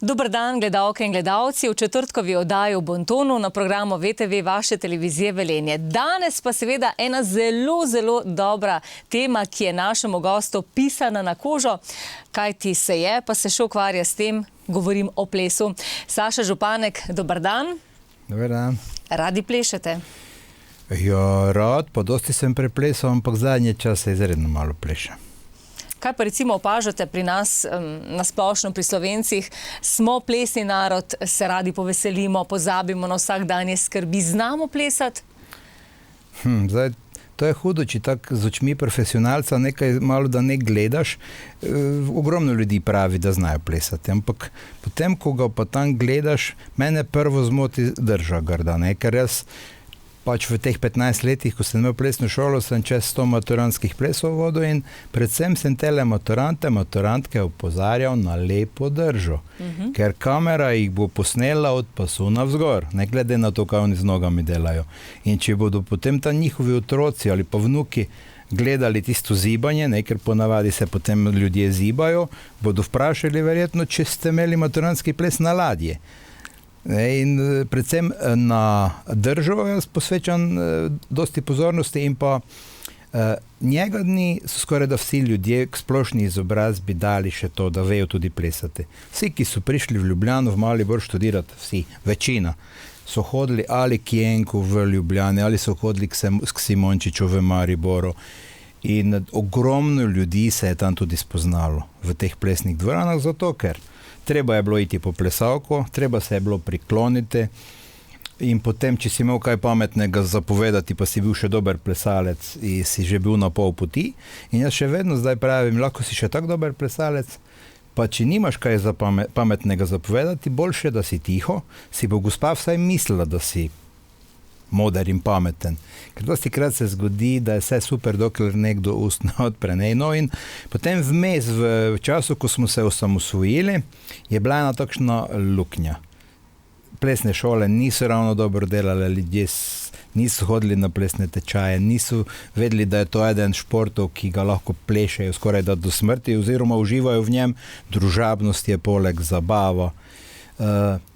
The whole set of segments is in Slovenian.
Dober dan, gledalke in gledalci, v četrtkovi oddaji v Bontonu na programu VTV vaše televizije Velenje. Danes pa seveda ena zelo dobra tema, ki je našemu gostu pisana na kožo. Kaj ti se je, pa se še ukvarja s tem, govorim o plesu. Saša Županek, dober dan. Dober dan. Radi plešete? Ja, rad, pa dosti sem preplesal, ampak zadnje čase izredno malo plešem. Kaj pa recimo opažate pri nas, na splošno pri Slovencih? Smo plesni narod, se radi poveselimo, pozabimo na vsakdanje skrbi, znamo plesati? Zdaj, to je hudo, če tako z očmi profesionalca nekaj malo da ne gledaš. Ogromno ljudi pravi, da znajo plesati, ampak potem, ko ga pa tam gledaš, mene prvo zmoti drža grda, ne? Ker jaz pač v teh 15 letih, ko sem imel plesno šolo, sem čez 100 maturantskih plesov vodil in predvsem sem tele maturantke opozarjal na lepo držo. Ker kamera jih bo posnela od pasu navzgor, ne glede na to, kaj oni z nogami delajo. In če bodo potem tam njihovi otroci ali pa vnuki gledali tisto zibanje, ne, ker ponavadi se potem ljudje zibajo, bodo vprašali verjetno, če ste imeli maturantski ples na ladje. In predvsem na držo jaz posvečam dosti pozornosti in pa njega dni so skoraj da vsi ljudje k splošni izobrazbi dali še to, da vejo tudi plesati. Vsi, ki so prišli v Ljubljano, v Maribor študirati, vsi, večina, so hodili ali k Jenku v Ljubljani, ali so hodili k Simončiču v Mariboru. In ogromno ljudi se je tam tudi spoznalo v teh plesnih dvoranah, zato ker treba je bilo iti po plesalko, treba se je bilo prikloniti in potem, če si imel kaj pametnega zapovedati, pa si bil še dober plesalec in si že bil na pol poti. In jaz še vedno zdaj pravim, lahko si še tak dober plesalec, pa če nimaš kaj pametnega zapovedati, boljše, da si tiho, si bo gospa vsaj mislila, da si moder in pameten. Ker dosti krat se zgodi, da je vse super, dokler nekdo ust ne odpre. No in potem vmes, v času, ko smo se osamosvojili, je bila ena takšna luknja. Plesne šole niso ravno dobro delale, ljudje niso hodili na plesne tečaje, niso vedeli, da je to eden športov, ki ga lahko plešejo skoraj da do smrti oziroma uživajo v njem. Družabnost je poleg zabava.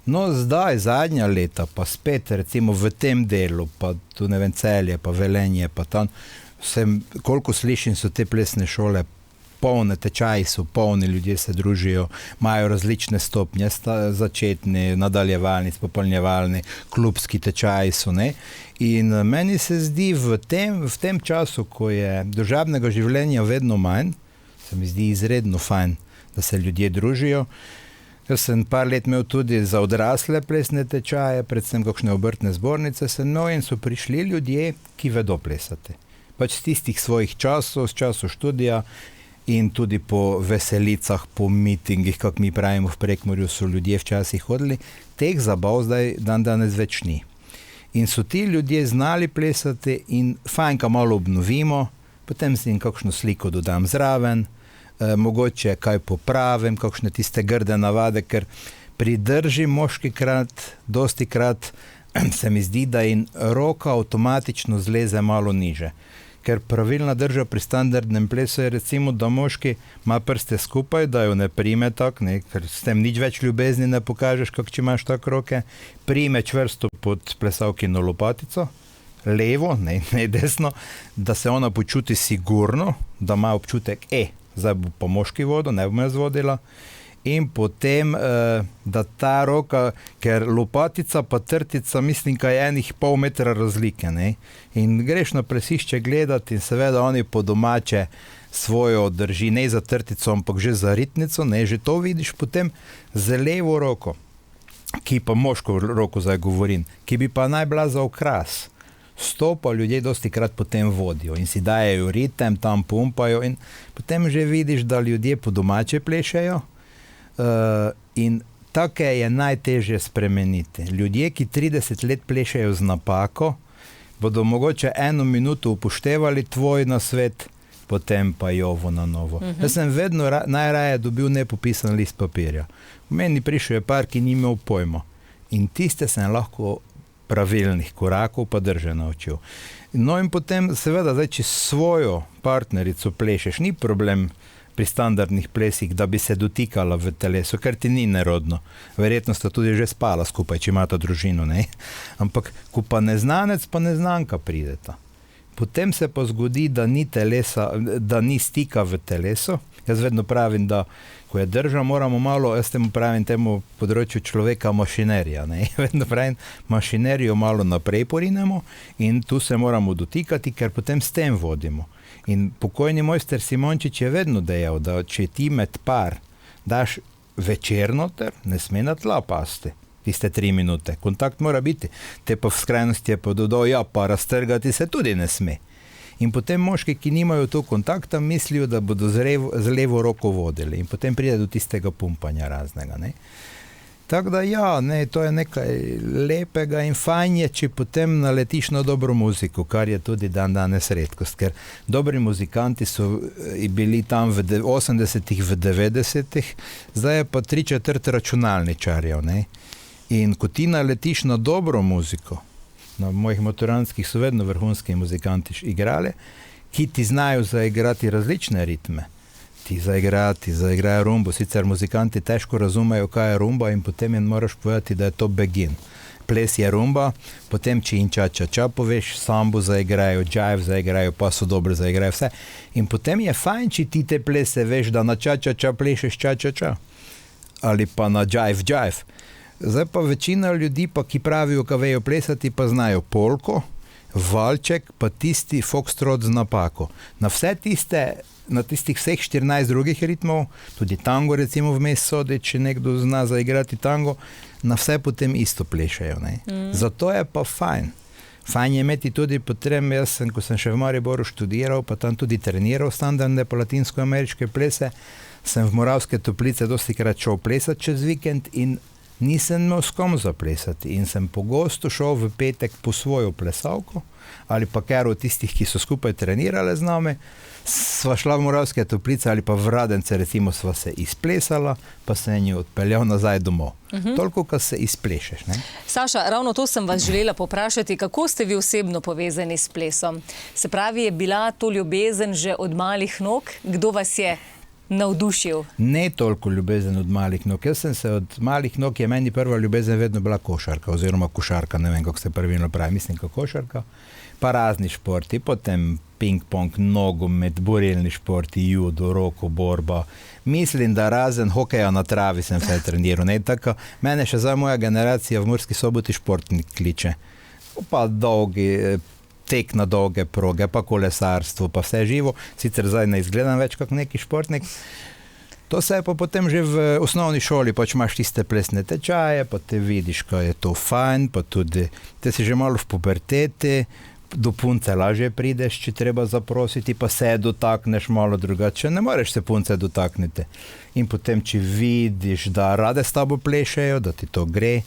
No, zdaj, zadnja leta, pa spet recimo v tem delu, pa tu ne vem, Celje, pa Velenje, pa tam, koliko slišim, so te plesne šole polne, tečaji so polni, ljudje se družijo, imajo različne stopnje, začetni, nadaljevalni, popolnjevalni, klubski tečaji so, ne. In meni se zdi v tem času, ko je družabnega življenja vedno manj, se mi zdi izredno fajn, da se ljudje družijo. Jaz sem par let imel tudi za odrasle plesne tečaje, predvsem kakšne obrtne zbornice in so prišli ljudje, ki vedo plesati. Pač z tistih svojih časov, z časov študija in tudi po veselicah, po mitingih, kako mi pravimo v Prekmurju, so ljudje včasih hodili. Teh zabav zdaj danes več ni. In so ti ljudje znali plesati in fajn, ka malo obnovimo, potem si jim kakšno sliko dodam zraven, mogoče kaj popravim, kakšne tiste grde navade, ker pri drži dosti krat se mi zdi, da in roka avtomatično zleze malo niže. Ker pravilna drža pri standardnem plesu je recimo, da moški ima prste skupaj, da jo ne prime tak, ne, ker s tem nič več ljubezni ne pokažeš, kak če imaš tak roke, prime čvrsto pod plesalkino lopatico, levo, ne desno, da se ona počuti sigurno, da ima občutek, zdaj bo pa moški vodo, ne bom jaz vodila. In potem, da ta roka, ker lopatica pa trtica, mislim, kaj je enih pol metra razlike, ne. In greš na plesišče gledati in seveda oni po domače svojo drži, ne za trtico, ampak že za ritnico, ne, že to vidiš potem z levo roko, ki pa moško roko zdaj govorim, ki bi pa naj bila za okras. 100 pa ljudje dosti krat potem vodijo in si dajejo ritem, tam pumpajo in potem že vidiš, da ljudje po domače plešejo in take je najtežje spremeniti. Ljudje, ki 30 let plešejo z napako, bodo mogoče 1 minuto upoštevali tvoj nasvet, potem pa jovo na novo. Jaz sem vedno najraje dobil nepopisan list papirja. V meni prišel je par, ki ni imel pojma. In tiste sem lahko pravilnih korakov pa drže naučil. No in potem seveda, zdaj, če svojo partnerico plešeš, ni problem pri standardnih plesih, da bi se dotikala v telesu, ker ti ni nerodno. Verjetno sta tudi že spala skupaj, če imata družino, ne? Ampak, ko pa neznanec pa neznanka prideta, potem se pa zgodi, da ni telesa, da ni stika v telesu. Jaz vedno pravim, da ko je drža, moramo malo, jaz temu področju človeka mašinerija, ne? Vedno pravim, mašinerijo malo naprej porinemo in tu se moramo dotikati, ker potem s tem vodimo. In pokojni mojster Simončič je vedno dejal, da če ti med par daš večerno ter, ne sme na tla pasti tiste 3 minute. Kontakt mora biti. Te pa v skrajnosti je pa dodal, ja, pa raztrgati se tudi ne sme. In potem moški, ki nimajo to kontakta, mislijo, da bodo z levo roko vodili. In potem pride do tistega pumpanja raznega, ne. Tako da ja, ne, to je nekaj lepega in fajn je, če potem naletiš na dobro muziko, kar je tudi danes redkost, ker dobri muzikanti so bili tam v 80-ih, v 90-ih, zdaj je pa 3/4 računalničarjev, ne. In ko ti naletiš na dobro muziko, na mojih maturanskih so vedno vrhunski muzikanti igrali, ki ti znajo zaigrati različne ritme. Ti zaigrajo rumbo, sicer muzikanti težko razumejo, kaj je rumba in potem jim moraš povedati, da je to begin. Ples je rumba, potem či in ča poveš, sambo zaigrajo, džajv zaigrajo, pa so dobro zaigrajo vse. In potem je fajn, či ti te plese veš, da na ča plešeš ča. Ali pa na džajv. Zdaj pa večina ljudi, pa, ki pravijo, ka vejo plesati, pa znajo polko, valček, pa tisti foxtrot z napako. Na tistih vseh 14 drugih ritmov, tudi tango recimo vmes sodi, če nekdo zna zaigrati tango, na vse potem isto plešajo, ne. Zato je pa fajn. Fajn je imeti tudi potrem, jaz sem, ko sem še v Mariboru študiral, pa tam tudi treniral standardne pa latinsko-ameriške plese, sem v Moravske Toplice dosti krat šel plesati čez vikend in nisem imel s kom zaplesati in sem pogosto šel v petek po svojo plesalko ali pa ker od tistih, ki so skupaj trenirale z nami, sva šla v Moravske Toplice ali pa v Radence, recimo sva se izplesala, pa se njo odpeljal nazaj domov. Toliko, ko se izplešeš, ne? Saša, ravno to sem vas želela poprašati, kako ste vi osebno povezani s plesom? Se pravi, je bila to ljubezen že od malih nog? Kdo vas je navdušil? Ne toliko ljubezen od malih nog. Jaz sem se od malih nog, je meni prva ljubezen vedno bila košarka, oziroma košarka, ne vem, kako se pravilno pravi, mislim, kako košarka, pa razni športi, potem ping-pong, nogomet, borilni športi, judo, roko, borba. Mislim, da razen hokeja na travi sem vse treniral, ne, tako, mene še zdaj moja generacija v Murski Soboti športnik kliče. Pa dolgi tek na dolge proge, pa kolesarstvo, pa vse živo. Sicer zdaj ne izgledam več kot neki športnik. To se je pa potem že v osnovni šoli, pač imaš tiste plesne tečaje, pa te vidiš, kaj je to fajn, pa tudi te si že malo v puberteti, do punce lažje prideš, če treba zaprositi, pa se dotakneš malo drugače, ne moreš se punce dotakniti. In potem, če vidiš, da rade s tabo plešejo, da ti to gre,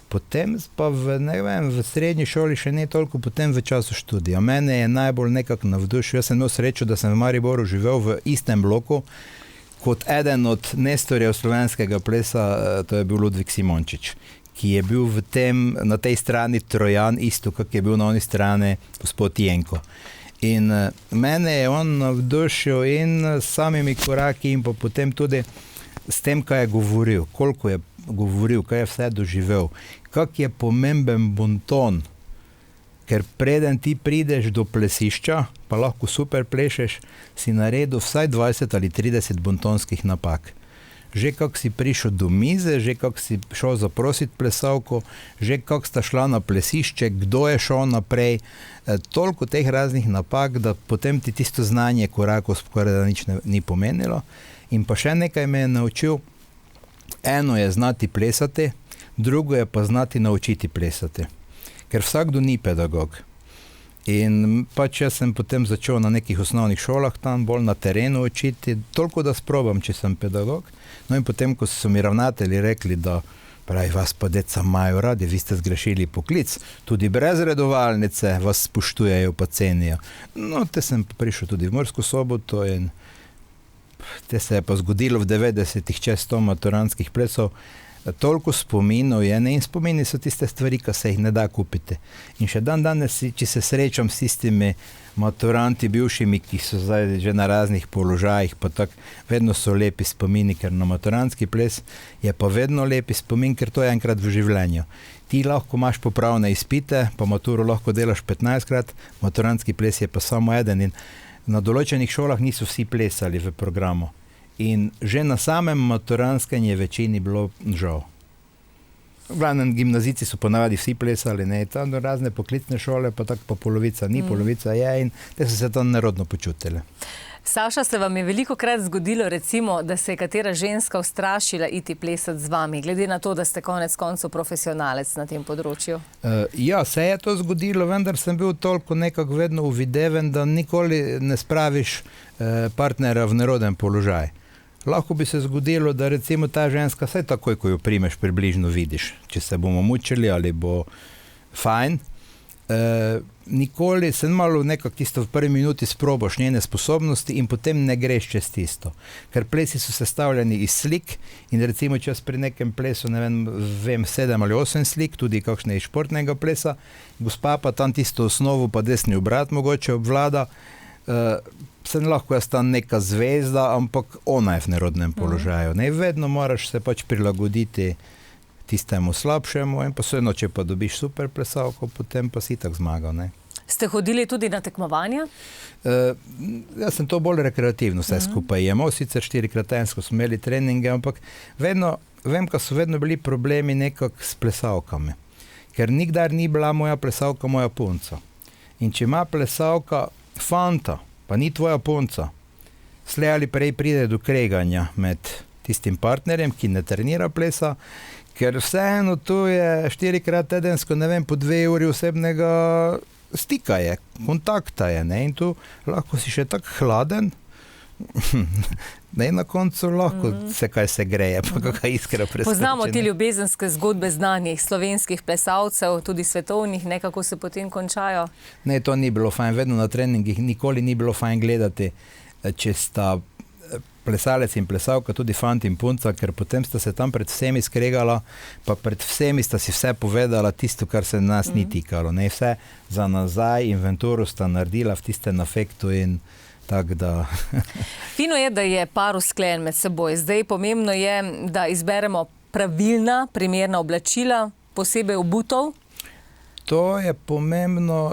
potem pa v srednji šoli še ne toliko, potem v času študija. Mene je najbolj nekako navdušil. Jaz sem imel srečo, da sem v Mariboru živel v istem bloku kot eden od nestorjev slovenskega plesa, to je bil Ludvik Simončič, ki je bil na tej strani Trojan, isto, kak je bil na oni strani gospod Jenko. In mene je on navdušil in samimi koraki in pa potem tudi s tem, kaj je govoril, koliko je govoril, kaj je vse doživel, kak je pomemben bonton, ker preden ti prideš do plesišča, pa lahko super plešeš, si naredil vsaj 20 ali 30 bontonskih napak. Že kak si prišel do mize, že kak si šel zaprositi plesalko, že kak sta šla na plesišče, kdo je šel naprej, toliko teh raznih napak, da potem ti tisto znanje korakov skoraj da nič ni pomenilo. In pa še nekaj me je naučil, eno je znati plesati, drugo je pa znati naučiti plesati. Ker vsakdo ni pedagog. In pač jaz sem potem začel na nekih osnovnih šolah tam bolj na terenu učiti, toliko da sprobam, če sem pedagog. No in potem, ko so mi ravnatelji rekli, da pravi, vas pa deca imajo radi, vi ste zgrešili poklic, tudi brez redovalnice vas spoštujejo pa cenijo. No, te sem prišel tudi v Mursko Soboto in te se je pa zgodilo v 90-ih čez 100 maturantskih plesov. Toliko spominov je, ne, in spomini so tiste stvari, ki se jih ne da kupiti. In še dan danes, če se srečam s tistimi maturanti bivšimi, ki so zdaj že na raznih položajih, pa tako vedno so lepi spomini, ker na maturantski ples je pa vedno lepi spomin, ker to je enkrat v življenju. Ti lahko imaš popravne izpite, pa maturo lahko delaš 15krat, maturantski ples je pa samo eden in na določenih šolah niso vsi plesali v programu. In že na samem maturantskem je večini bilo žal. V glavnem gimnazici so ponavadi vsi plesali, ne, tam razne poklicne šole, pa tako pa polovica ni, polovica je in te so se tam nerodno počutili. Saša, se vam je velikokrat zgodilo, recimo, da se je katera ženska ustrašila iti plesati z vami, glede na to, da ste konec koncev profesionalec na tem področju? Ja, se je to zgodilo, vendar sem bil toliko nekako vedno uvideven, da nikoli ne spraviš partnera v neroden položaj. Lahko bi se zgodilo, da recimo ta ženska, saj takoj, ko jo primeš, približno vidiš, če se bomo mučili ali bo fajn. Nikoli sem malo nekako tisto v prvi minuti sprobaš njene sposobnosti in potem ne greš čez tisto. Ker plesi so sestavljeni iz slik in recimo, če jaz pri nekem plesu, ne vem 7 ali 8 slik, tudi kakšne iz športnega plesa, gospa pa tam tisto osnovo pa desni obrat mogoče obvlada, sem lahko jaz tam neka zvezda, ampak ona je v nerodnem položaju. Ne, vedno moraš se pač prilagoditi tistemu slabšemu in pa vseeno, če pa dobiš super plesalko, potem pa si tako zmagal. Ne. Ste hodili tudi na tekmovanja? Jaz sem to bolj rekreativno vse skupaj imel, sicer 4x tedensko smo imeli treninge, ampak vedno, vem, da so vedno bili problemi nekako s plesalkami. Ker nikdar ni bila moja plesalka moja punca. In če ima plesalka fanta, pa ni tvoja punca, slej ali prej pride do kreganja med tistim partnerjem, ki ne trenira plesa, ker vseeno tu je 4x tedensko, ne vem, po 2 uri osebnega stika je, kontakta je, ne, in tu lahko si še tako hladen, ne, na koncu lahko se kaj se greje, pa kakaj iskra preskoči. Poznamo te ljubezenske zgodbe znanih slovenskih plesalcev, tudi svetovnih, nekako se potem končajo? Ne, to ni bilo fajn, vedno na treningih nikoli ni bilo fajn gledati, če sta plesalec in plesalka, tudi fant in punca, ker potem sta se tam pred vsemi skregala, pa pred vsemi sta si vse povedala tisto, kar se nas ni tikalo. Ne, vse za nazaj, inventuro sta naredila v tistem afektu in tako da... Fino je, da je par usklajen med seboj. Zdaj pomembno je, da izberemo pravilna, primerna oblačila, posebej obutov. To je pomembno.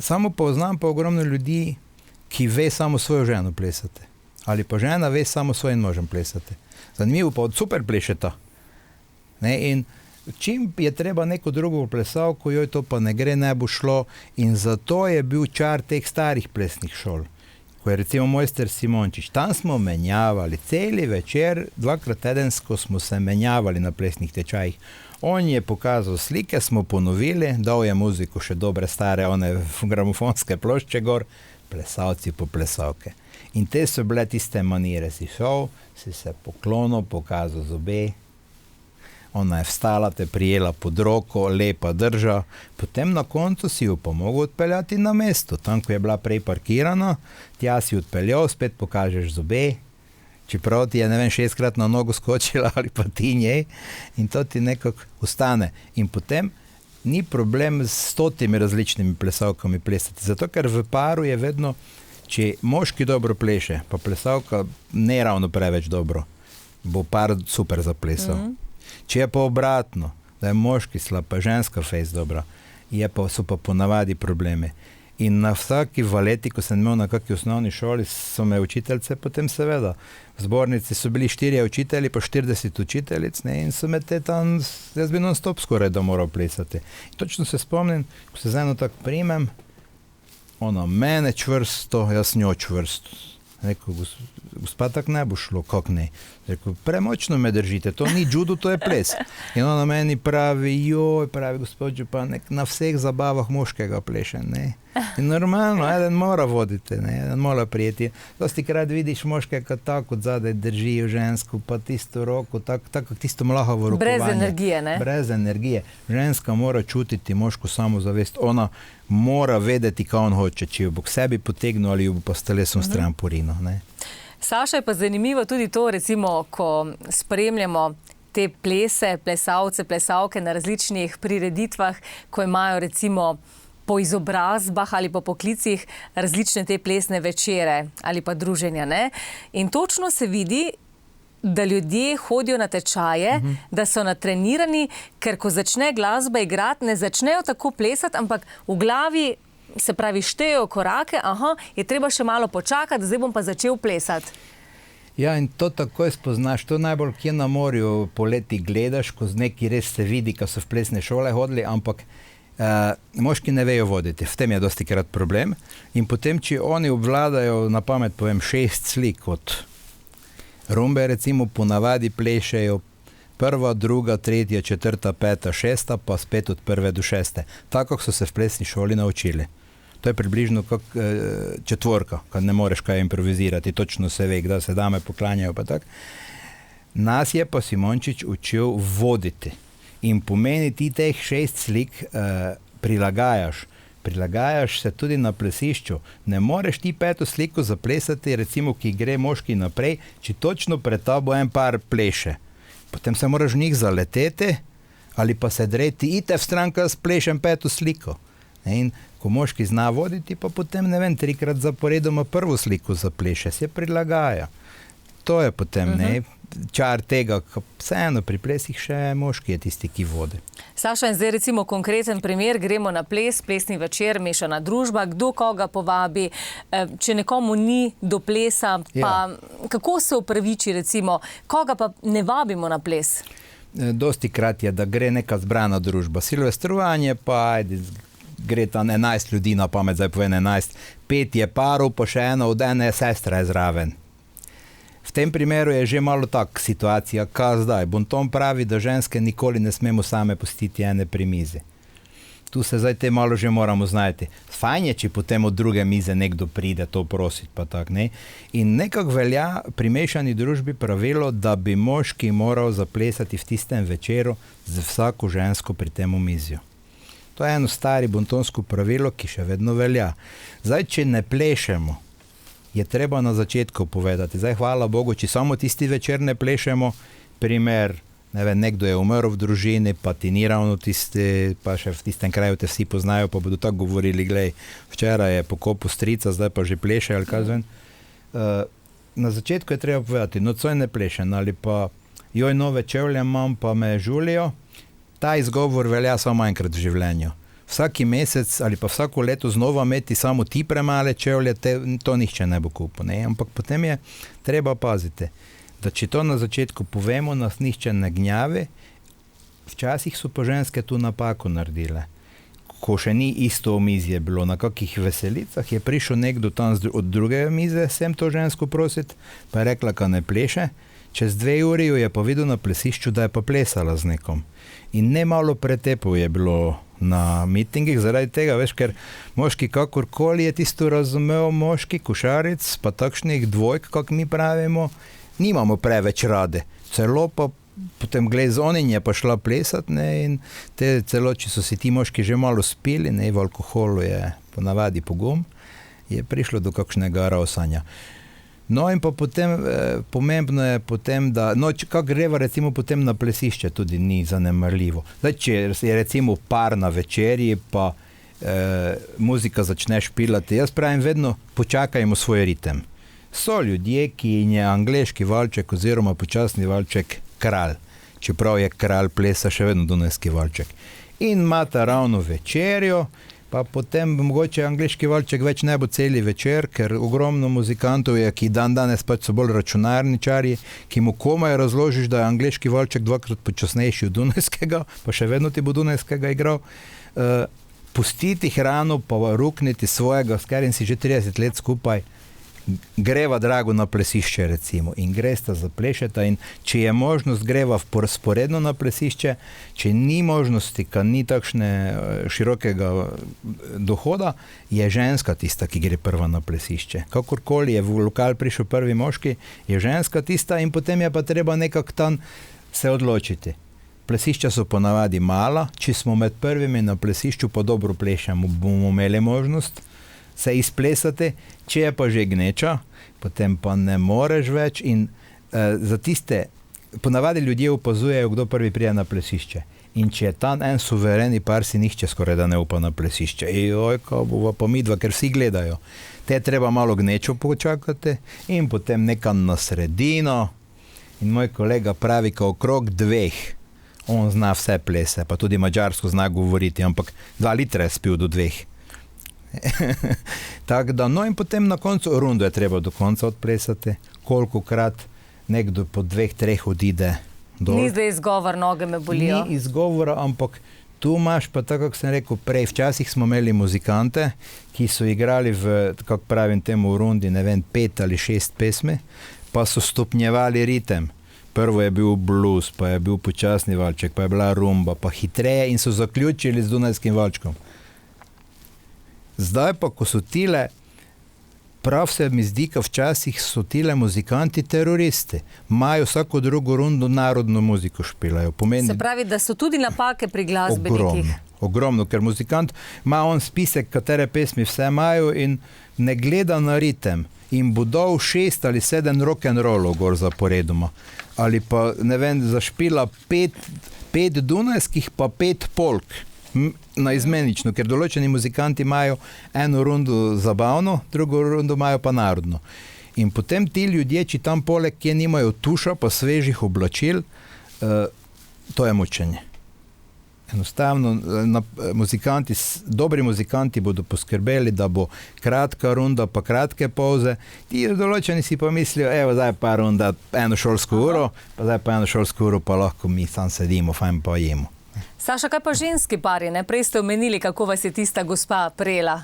Samo poznam pa ogromno ljudi, ki ve samo svojo ženo plesati. Ali pa žena ve samo svojim možem plesati. Zanimivo pa od super plešeta. Ne, in čim je treba neko drugo plesalko, joj to pa ne gre, ne bo šlo. In zato je bil čar teh starih plesnih šol. Ko je recimo mojster Simončič, tam smo menjavali celi večer, 2x tedensko smo se menjavali na plesnih tečajih. On je pokazal slike, smo ponovili, dal je muziko, še dobre stare, one gramofonske plošče gor, plesalci po plesalke. In te so bile tiste manire, si šel, si se poklonil, pokazal zobe, ona je vstala, te prijela pod roko, lepa drža, potem na koncu si jo pa mogel odpeljati na mesto, tam, ko je bila prej parkirana, tja si odpeljal, spet pokažeš zobe, čeprav ti je, ne vem, 6krat na nogo skočila ali pa ti njej, in to ti nekako ostane. In potem ni problem s 100 različnimi plesalkami plesati, zato ker v paru je vedno, če moški dobro pleše, pa plesalka ne ravno preveč dobro, bo par super zaplesal. Če je pa obratno, da je moški slab, pa ženska fejs dobra, so pa ponavadi problemi. In na vsaki valeti, ko sem imel na kakšni osnovni šoli, so me učiteljice potem seveda. V zbornici so bili 4 učitelji, pa 40 učiteljic, ne, in so me te tam, jaz bi non-stop skoraj da moral plesati. In točno se spomnim, ko se z eno tako primem, ona mene čvrsto, jaz njo čvrsto. Rekel, gospa, tako ne bo šlo, kako ne. Rekel, premočno me držite, to ni judo, to je ples. In ona meni pravi, gospod župan, na vseh zabavah moškega pleše, ne. In normalno, eden mora voditi, ne, eden mora prijeti. Dosti krat vidiš moškega tako od zadaj držijo žensko, pa tisto roko, tako tisto mlahavo rokovanje. Brez energije, ne? Brez energije. Ženska mora čutiti moško samozavest, ona mora vedeti, kaj on hoče, če jo bo k sebi potegnil ali jo bo pa s telesom stran porinil, ne. Saša, je pa zanimivo tudi to, recimo, ko spremljamo te plese, plesalce, plesalke na različnih prireditvah, ko imajo recimo po izobrazbah ali po poklicih različne te plesne večere ali pa druženja, ne? In točno se vidi, da ljudje hodijo na tečaje, da so natrenirani, ker ko začne glasba igrati, ne začnejo tako plesati, ampak v glavi, se pravi, štejejo korake, je treba še malo počakati, zdaj bom pa začel plesati. Ja, in to takoj spoznaš, to najbolj kje na morju poleti gledaš, ko z neki res se vidi, ko so v plesne šole hodili, ampak moški ne vejo voditi, v tem je dosti krat problem. In potem, če oni obvladajo, na pamet povem, 6 slik od rumbe, recimo ponavadi plešejo 1., 2., 3., 4., 5., 6., pa spet od 1. do 6. Tako so se v plesni šoli naučili. To je približno kot 4, kad ne moreš kaj improvizirati, točno se ve, da se dame poklanjajo pa tak. Nas je pa Simončič učil voditi. In pomeni ti teh 6 slik prilagajaš se tudi na plesišču. Ne moreš ti 5. sliko zaplesati, recimo, ki gre moški naprej, če točno pred tabo en par pleše. Potem se moraš v njih zaleteti ali pa se dreti, ite v stran, kad splešem 5. sliko. In ko moški zna voditi, pa potem, ne vem, 3-krat zaporedoma 1. sliko zapleše, se prilagaja. To je potem, ne, čar tega, vseeno pri plesih še moški je tisti, ki vodi. Saša, in zdaj recimo konkreten primer, gremo na ples, plesni večer, mešana družba, kdo koga povabi, če nekomu ni do plesa, pa kako se upraviči recimo, koga pa ne vabimo na ples? Dosti krat je, da gre neka zbrana družba, silvestrovanje, pa gre tam 11 ljudi na pamet, zdaj povem 11, 5 je parov, pa še eno od ene sestra je zraven. V tem primeru je že malo tak situacija, kaj zdaj. Bonton pravi, da ženske nikoli ne smemo same pustiti ene pri mizi. Tu se zdaj te malo že moramo znajti. Fajn je, če potem od druge mize nekdo pride to prositi, pa tak, ne. In nekako velja pri mešani družbi pravilo, da bi moški moral zaplesati v tistem večeru z vsako žensko pri tem omizju. To je eno stari bontonsko pravilo, ki še vedno velja. Zdaj, če ne plešemo, je treba na začetku povedati. Zdaj, hvala Bogu, če samo tisti večer ne plešemo, primer, ne vem, nekdo je umrl v družini, pa ti ni ravno tisti, pa še v tistem kraju te vsi poznajo, pa bodo tako govorili, glej, včeraj je pokopil strica, zdaj pa že pleše, ali kaj zvem. Na začetku je treba povedati, nocoj ne plešem, ali pa joj, nove čevlje imam, pa me žulijo. Ta izgovor velja samo enkrat v življenju. Vsaki mesec ali pa vsako leto znova imeti samo ti premale čevlje, to nihče ne bo kupil, ne? Ampak potem je treba paziti, da če to na začetku povemo, nas nihče ne gnjavi. Včasih so pa ženske tu napako naredile. Ko še ni isto omizje bilo, na kakih veselicah je prišel nekdo tam od druge mize sem to žensko prositi, pa je rekla, ka ne pleše. Čez 2 uri jo je pa videl na plesišču, da je pa plesala z nekom. In ne malo pretepov je bilo na mitingih zaradi tega, veš, ker moški kakorkoli je tisto razumel, moški košaric, pa takšnih dvojk, kak mi pravimo, nimamo preveč rade. Celo pa potem gled z onin je pa šla plesati, ne, in celo, če so si ti moški že malo spili, ne, v alkoholu je ponavadi pogum, je prišlo do kakšnega rausanja. No in pa potem, pomembno je potem, da, no, kako greva recimo potem na plesišče, tudi ni zanemarljivo. Zdaj, če je recimo par na večerji, pa muzika začne špilati, jaz pravim vedno, počakajmo svoj ritem. So ljudje, ki je angleški valček oziroma počasni valček kralj, čeprav je kralj plesa še vedno dunajski valček. In imata ravno večerjo, pa potem mogoče angleški valček več ne bo celi večer, ker ogromno muzikantov je, ki danes pač so bolj računarničarji, ki mu komaj razložiš, da je angleški valček 2-krat počasnejši od dunajskega, pa še vedno ti bo dunajskega igral. Pustiti hrano, pa rukniti svojega, s katerim si že 30 let skupaj, greva drago na plesišče recimo in gresta zaplešeta in če je možnost greva sporedno na plesišče, če ni možnosti, ka ni takšne širokega dohoda, je ženska tista, ki gre prva na plesišče. Kakorkoli je v lokal prišel prvi moški, je ženska tista in potem je pa treba nekako tam se odločiti. Plesišča so ponavadi mala, če smo med prvimi na plesišču, pa dobro plešamo, bomo imeli možnost se izplesati, če je pa že gneča, potem pa ne moreš več in za tiste, ponavadi ljudje opazujejo, kdo prvi prije na plesišče. In če je tam en suvereni par, si nihče skoraj da ne upa na plesišče. Ejoj, ko bova pa midva, ker vsi gledajo. Te treba malo gnečo počakati in potem nekam na sredino. In moj kolega pravi, ko okrog 2, on zna vse plese, pa tudi mađarsko zna govoriti, ampak 2 litra je spil do 2. Tako da, no in potem na koncu rundo je treba do konca odplesati, kolikokrat nekdo po 2-3 odide dol. Ni zdaj izgovor, noge me bolijo. Ni izgovora, ampak tu imaš pa tako, kako sem rekel prej, včasih smo imeli muzikante, ki so igrali v, kako pravim temu, v rundi, ne vem, 5 ali 6 pesmi, pa so stopnjevali ritem. Prvo je bil blues, pa je bil počasni valček, pa je bila rumba, pa hitreje in so zaključili z Dunajskim valčkom. Zdaj pa, ko so tile, prav se mi zdi, ka včasih so tile muzikanti teroristi. Imajo vsako drugo rundo narodno muziko špilajo. Se pravi, da so tudi napake pri glasbenikih. Ogromno, ker muzikant ima on spisek, katere pesmi vse imajo in ne gleda na ritem. In bo dal 6 ali 7 rock'n'rollov gor zaporedoma. Ali pa, ne vem, zašpila 5 dunajskih, pa 5 polk. Na izmenično, ker določeni muzikanti imajo eno rundo zabavno, drugo rundo imajo pa narodno. In potem ti ljudje, če tam poleg, kje nimajo tuša, pa svežih oblačil, to je mučenje. Enostavno, muzikanti, dobri muzikanti bodo poskrbeli, da bo kratka runda, pa kratke pauze. Ti določeni si pa mislijo, evo, zdaj pa runda eno šolsko uro, pa zdaj pa eno šolsko uro, pa lahko mi sam sedimo, fajn pa jemo. Saša, kaj pa ženski pari? Prej ste omenili, kako vas je tista gospa prejela.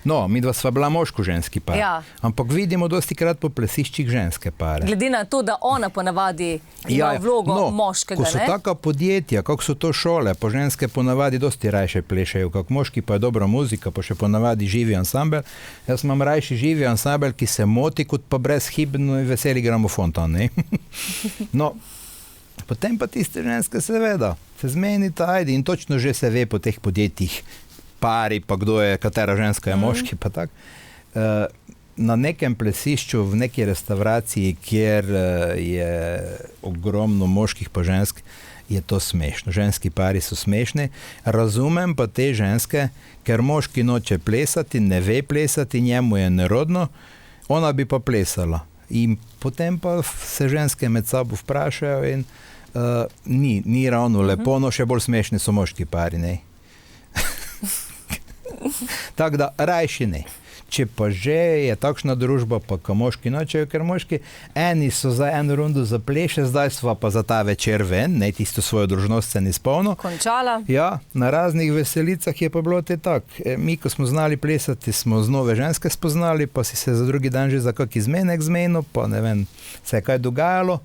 No, midva sva bila moško-ženski par. Ja. Ampak vidimo dosti krat po plesiščih ženske pare. Glede na to, da ona ponavadi ima vlogo moškega, ko so taka podjetja, kako so to šole, pa ženske ponavadi dosti rajše plešajo, kak moški pa je dobra muzika, pa še ponavadi živi ansambel. Jaz imam rajši živi ansambel, ki se moti, kot pa brezhibno in veseli gramofon tam, ne? No, potem pa tiste ženske seveda se zmenita, ajde, in točno že se ve po teh podjetjih pari, pa kdo je, katera ženska je moški, pa tak. Na nekem plesišču, v neki restavraciji, kjer je ogromno moških pa žensk, je to smešno. Ženski pari so smešni. Razumem pa te ženske, ker moški noče plesati, ne ve plesati, njemu je nerodno, ona bi pa plesala. In potem pa se ženske med sabo vprašajo in ni ravno lepo, no še bolj smešni so moški pari, ne? Tako da, rajši ne. Če pa že je takšna družba, pa ko moški nočejo, ker moški eni so za eno rundo zapleše, zdaj sva pa za ta večer ven, ne, tisto svojo družnost se ni spolno. Končala. Ja, na raznih veselicah je pa bilo te tak. Mi, ko smo znali plesati, smo z nove ženske spoznali, pa si se za drugi dan že za kak izmenek zmenil, pa ne vem, se je kaj dogajalo.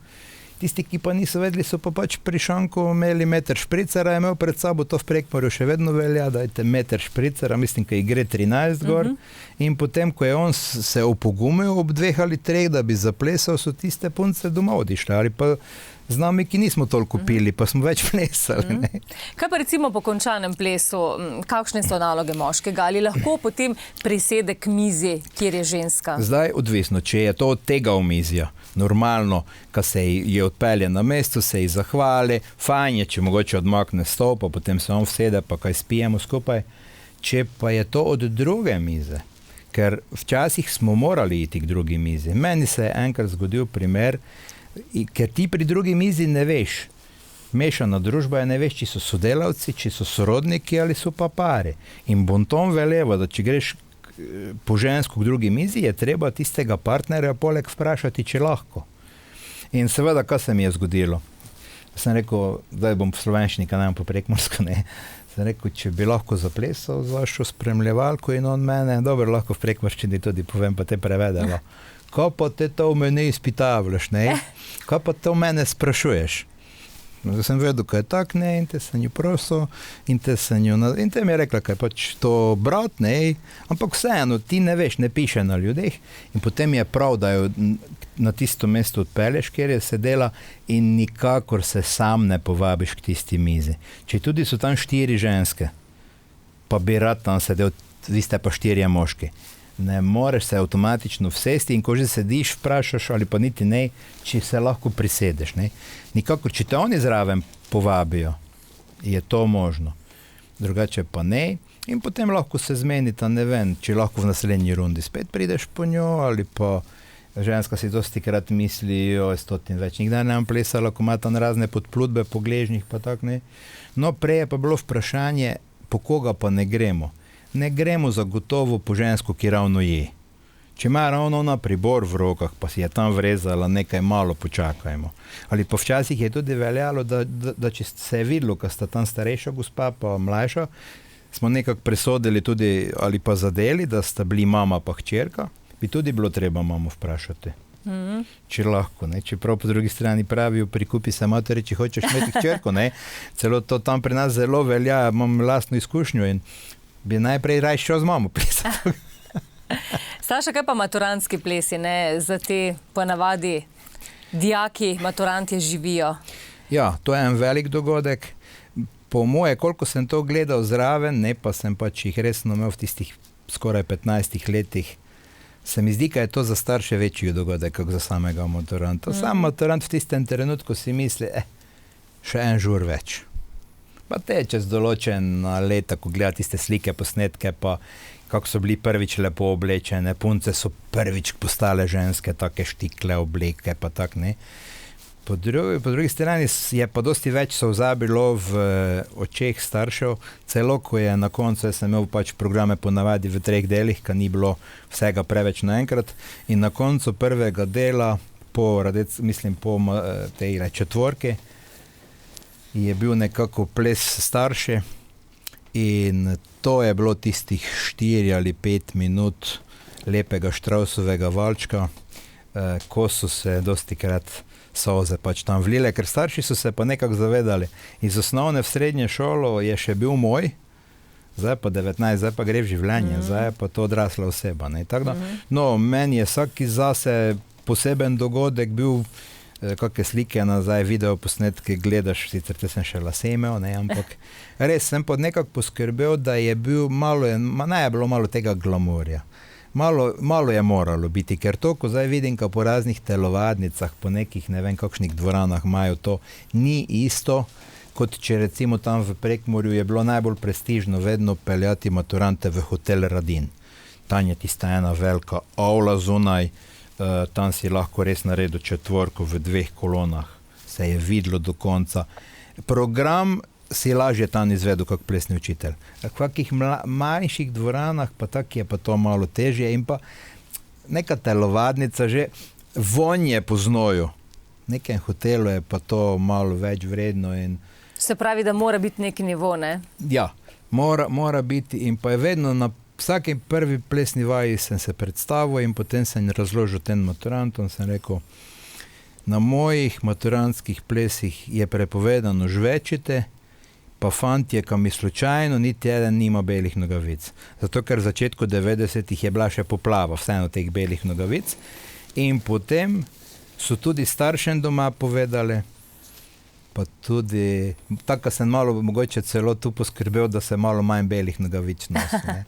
Tisti, ki pa niso vedeli, so pa pač pri šanku imeli meter špricera, je imel pred sabo, to v Prekmurju še vedno velja, dajte meter špricera, mislim, ka gre 13 gor. In potem, ko je on se opogumil ob 2 ali 3, da bi zaplesal, so tiste punce doma odišle. Ali pa z nami, ki nismo toliko pili, pa smo več plesali. Ne? Kaj pa recimo po končanem plesu, kakšne so naloge moškega? Ali lahko potem prisede k mizi, kjer je ženska? Zdaj odvisno, če je to od tega omizja. Normalno, ko se je odpelje na mesto, se ji zahvali, fajn je, če mogoče odmakne stol, pa potem se on vsede, pa kaj spijemo skupaj. Če pa je to od druge mize, ker včasih smo morali iti k drugi mizi. Meni se je enkrat zgodil primer, ker ti pri drugi mizi ne veš. Mešana družba je, ne veš, či so sodelavci, či so sorodniki ali so pa pari. In bonton veleva, da če greš po žensko k drugi mizi, je treba tistega partnerja poleg vprašati, če lahko. In seveda, kaj se mi je zgodilo? Sem rekel, zdaj bom v slovenščini, kaj ne po prekmursko, ne. Sem rekel, če bi lahko zaplesal z vašo spremljevalko in on mene, dobro, lahko v prekmorščini tudi povem, pa te prevedelo. Ko pa te to v mene izpitavljaš, ne? Ko pa to mene sprašuješ? Da sem vedel, kaj je tak, ne, in te sem jo prosil, in te mi je rekla, kaj pač to brat, ne, ampak vseeno, ti ne veš, ne piše na ljudeh, in potem je prav, da jo na tisto mesto odpelješ, kjer je sedela, in nikakor se sam ne povabiš k tisti mizi. Če tudi so tam 4 ženske, pa bi rad tam sedel, vi ste pa 4 moški. Ne moreš se avtomatično vsesti in ko že sediš, vprašaš ali pa niti ne, če se lahko prisedeš. Ne? Nikakor, če te oni zraven povabijo, je to možno. Drugače pa ne. In potem lahko se zmenita, ne vem, če lahko v naslednji rundi spet prideš po njo ali pa ženska si dosti krat misli, joj, 100 več. Nikdar ne bom plesala, ko ima tam razne podplutbe po gležnjih, pa tak ne. No, prej je pa bilo vprašanje, po koga pa ne gremo. Ne gremo zagotovo po žensko, ki ravno je. Če ima ravno ona pribor v rokah, pa si je tam vrezala, nekaj malo počakajmo. Ali pa včasih je tudi veljalo, da če se je videlo, ko sta tam starejša gospa pa mlajša, smo nekako presodili tudi ali pa zadeli, da sta bili mama pa hčerka, bi tudi bilo treba mamo vprašati. Če lahko, ne? Čeprav po drugi strani pravijo, prikupi se materi, če hočeš imeti hčerko, ne? Celo to tam pri nas zelo velja, imam lastno izkušnjo in bi najprej raj šel z mamo plesati. Saša, kaj pa maturantski plesi, ne? Za te ponavadi dijaki, maturantje živijo? Ja, to je en velik dogodek. Po moje, koliko sem to gledal zraven, ne, pa sem pač jih resno imel v tistih skoraj 15 letih, se mi zdi, da je to za starše večji dogodek, kot za samega maturanta. Sam maturant v tistem trenutku si misli, še en žur več. Pa te čez določena leta, ko gleda tiste slike, posnetke, pa kako so bili prvič lepo oblečene, punce so prvič postale ženske, take štikle obleke, pa tak ne. Po drugi strani je pa dosti več solza bilo v očeh staršev, celo ko je na koncu, jaz sem imel pač programe ponavadi v 3 delih, ker ni bilo vsega preveč naenkrat, in na koncu prvega dela, po tej četvorki, je bil nekako ples starše in to je bilo tistih 4 ali 5 minut lepega Štrausovega valčka, ko so se dosti krat solze pač tam vlile, ker starši so se pa nekako zavedali. Iz osnovne v srednje šolo je še bil moj, zdaj pa 19, zdaj pa gre v življenje, zdaj je pa to odrasla oseba. Ne? Tak da, no, meni je vsaki zase poseben dogodek bil, kakšne slike nazaj, video posnetke gledaš, sicer te sem še lase imel, ne, ampak res sem pa nekako poskrbel, da je bil malo tega glamurja. Malo je moralo biti, ker to, ko zdaj vidim, ko po raznih telovadnicah, po nekih, ne vem, kakšnih dvoranah imajo to, ni isto, kot če recimo tam v Prekmurju je bilo najbolj prestižno vedno peljati maturante v hotel Radin. Tam je tista ena velika avla zunaj, tam si lahko res naredil četvorko v 2 kolonah, se je videlo do konca. Program si lažje tam izvedel kak plesni učitelj. V kakih manjših dvoranah pa tak je pa to malo težje in pa neka telovadnica že vonje po znoju. V nekem hotelu je pa to malo več vredno. Se pravi, da mora biti neki nivo, ne? Ja, mora biti in pa je vedno na vsaki prvi plesni vaji sem se predstavil in potem sem razložil tem maturantom, sem rekel, na mojih maturantskih plesih je prepovedano žvečite, pa fantje, ki mi slučajno niti eden nima belih nogavic. Zato, ker v začetku 90-ih je bila še poplava vseeno teh belih nogavic in potem so tudi staršem doma povedali, pa tudi, tako sem malo mogoče celo tu poskrbel, da se malo manj belih nogavic nosi. Ne.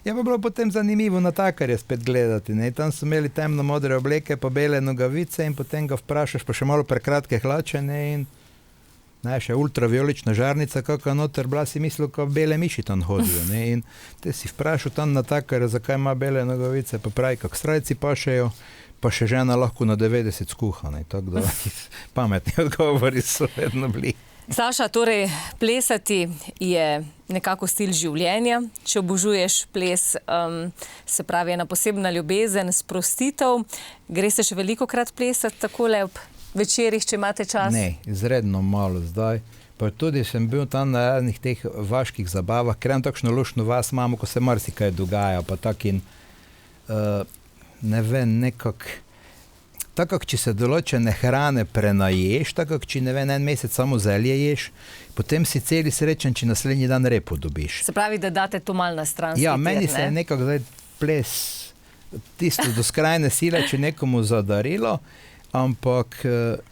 Je pa bilo potem zanimivo natakarje spet gledati. Ne. Tam so imeli temno modre obleke, pa bele nogavice in potem ga vprašaš, pa še malo prekratke hlače, ne, in še ultraviolična žarnica, kakva noter bila, si mislil, ko bele miši tam hodijo. Ne, in te si vprašal tam natakarja, zakaj ima bele nogavice, pa pravi, kak strajci pašejo, pa še žena lahko na 90 skuha. Ne, tako da pametni odgovori so vedno bili. Saša, torej plesati je nekako stil življenja. Če obožuješ ples, se pravi ena posebna ljubezen, sprostitev. Greste še veliko krat plesati takole ob večerih, če imate čas? Ne, izredno malo zdaj. Pa tudi sem bil tam na enih teh vaških zabavah, ker imam takšno luštno vas imamo, ko se marsikaj dogaja, pa tak in ne vem, nekako tako, če se določene hrane prenaješ, tako, če ne vem, en mesec samo zelje ješ, potem si celi srečen, če naslednji dan repo dobiš. Se pravi, da date to malo na stran. Ja, meni se je nekako zdaj ples tisto do skrajne sile, če nekomu zadarilo, ampak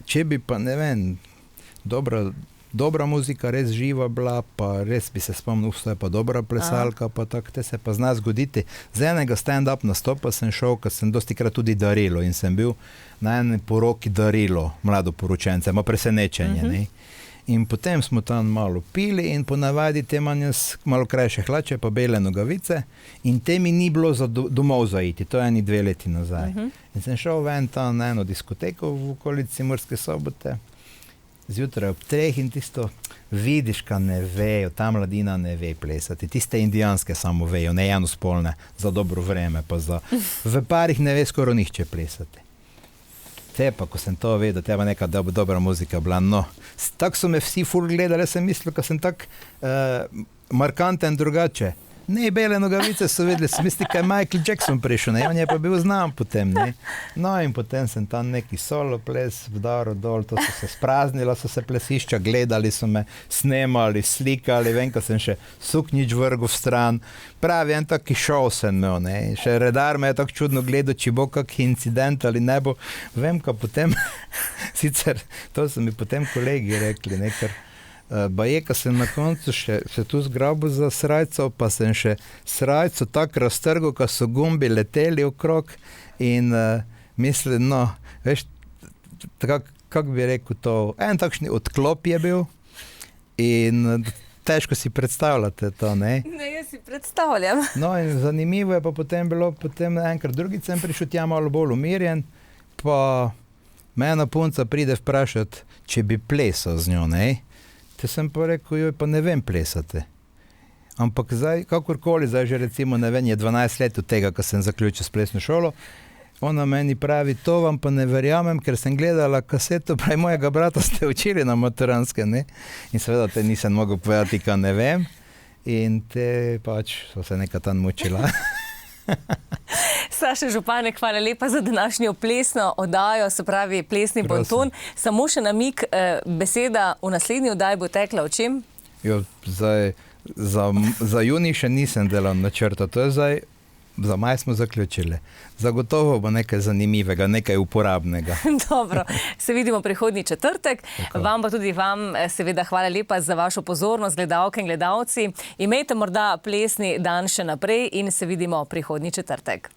če bi pa, ne vem, dobra muzika, res živa bila, pa res bi se spomnil, to je pa dobra plesalka, pa tako, te se pa zna zgoditi. Z enega stand-up nastopa sem šel, ker sem dostikrat tudi darilo in sem bil na eni poroki darilo mladoporočence, ima presenečenje, ne. In potem smo tam malo pili in ponavadi te manj malo krajše hlače, pa bele nogavice in te mi ni bilo za domov zaiti, to je 2 leti nazaj. In sem šel ven tam na eno diskoteko v okolici Murske Sobote, zjutraj ob 3 in tisto vidiš, ka ne vejo, ta mladina ne ve plesati, tiste indijanske samo vejo, ne enospolne, za dobro vreme, pa v parih ne ve skoro nihče plesati. Te pa, ko sem to vedel, te pa neka dobra muzika bila, no, tako so me vsi ful gledali, jaz sem mislil, ka sem tak markanten drugače. Ne, bele nogavice so vedeli, sem mislil, kaj je Michael Jackson prišel, ne, on je pa bil znan potem, ne. No in potem sem tam neki solo ples vdaro dol, to so se spraznila, so se plesišča, gledali so me, snemali, slikali, vem, ko sem še suknjič vrgel v stran, pravi, en taki šov sem imel, ne, in še redar me je tako čudno gledal, či bo kak incident ali ne bo, vem, ko potem, sicer, to so mi potem kolegi rekli, ne, ker baje, ko sem na koncu še tu zgrabil za srajco, pa sem še srajco tako raztrgal, ko so gumbi leteli okrog in mislim, no, veš, kako bi rekel to, en takšni odklop je bil in težko si predstavljate to, ne? Ne, jaz si predstavljam. No in zanimivo je pa potem bilo, potem enkrat drugič sem prišel tja malo bolj umirjen, pa me ena punca pride vprašati, če bi plesal z njo, ne? Te sem pa rekel, joj, pa ne vem plesati. Ampak zdaj, kakorkoli, zdaj že recimo, ne vem, je 12 let od tega, ko sem zaključil s plesno šolo, ona meni pravi, to vam pa ne verjamem, ker sem gledala kaseto, pravi, mojega brata ste učili na maturanske, ne? In seveda te nisem mogel povedati, ka ne vem, in te pač so se nekaj tam mučila. Saša Županek, hvala lepa za današnjo plesno oddajo, se pravi Plesni bonton. Samo še namig, beseda v naslednji oddaji bo tekla o čem? Jo, zdaj, za junij še nisem delal načrta, to je zdaj, za maj smo zaključili. Zagotovo bo nekaj zanimivega, nekaj uporabnega. Dobro, se vidimo prihodnji četrtek. Tako. Vam pa tudi seveda hvala lepa za vašo pozornost, gledalke in gledalci. Imejte morda plesni dan še naprej in se vidimo prihodnji četrtek.